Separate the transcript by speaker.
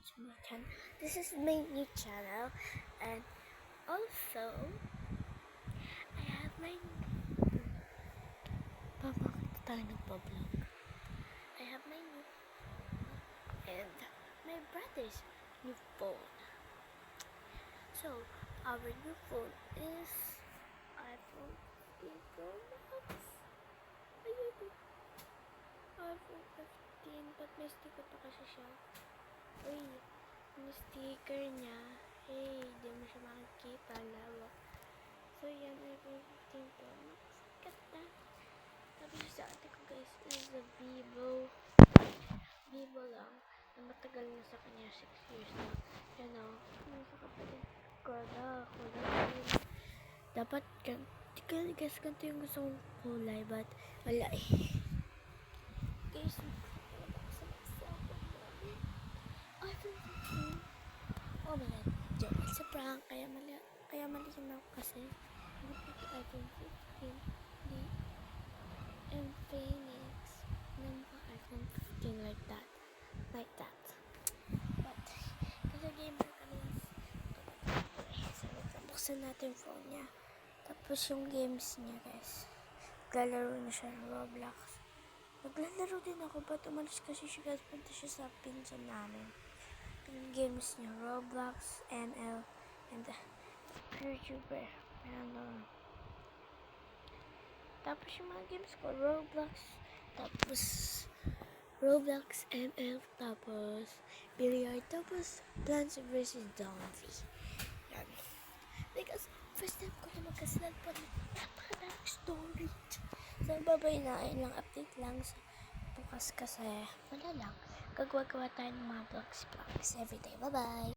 Speaker 1: to my channel. This is my new channel, and also I have my bakit tayo nagpa-vlog? I have my new and my brother's new phone. So our new phone is iPhone 15 Pro Max. iPhone 15, but may sticker pa kasi siya. Uy, yung sticker niya, hey, di mo siya makikita, lawak. So yan, iPhone 15 Pro Max. Ganda. Tapos sa ate ko guys is a Vivo lang, na matagal na sa kanya, 6 years na. Yan o, yung sa kapatid ko na kulay. Dapat, guys, ganito yung gusto kong kulay, but wala eh. Guys, iPhone 15. Oh my god, joke. It's a prank, kaya mali yun ako kasi. Hindi ko iPhone 15. Hindi. Phoenix. Nang iPhone 15 like that. Like that. But, kasi gamer kami. So, buksan natin yung phone niya. Tapos yung games niya, guys. Naglalaro na siya ng Roblox. Naglalaro din ako, but umalis kasi siya, guys. Punta siya sa pinsan namin. Yung games niya, Roblox, ML, and YouTuber. Tapos yung mga games ko, Roblox, ML, tapos Billiard, tapos Plants vs. Zombie. Yan. Because first time ko na magkaslad pa rin. Napakadaming story. So, babay na. Ayun lang, update lang sa bukas kasi wala lang. Gagawa tayo ng mga vlogs everyday. Bye-bye!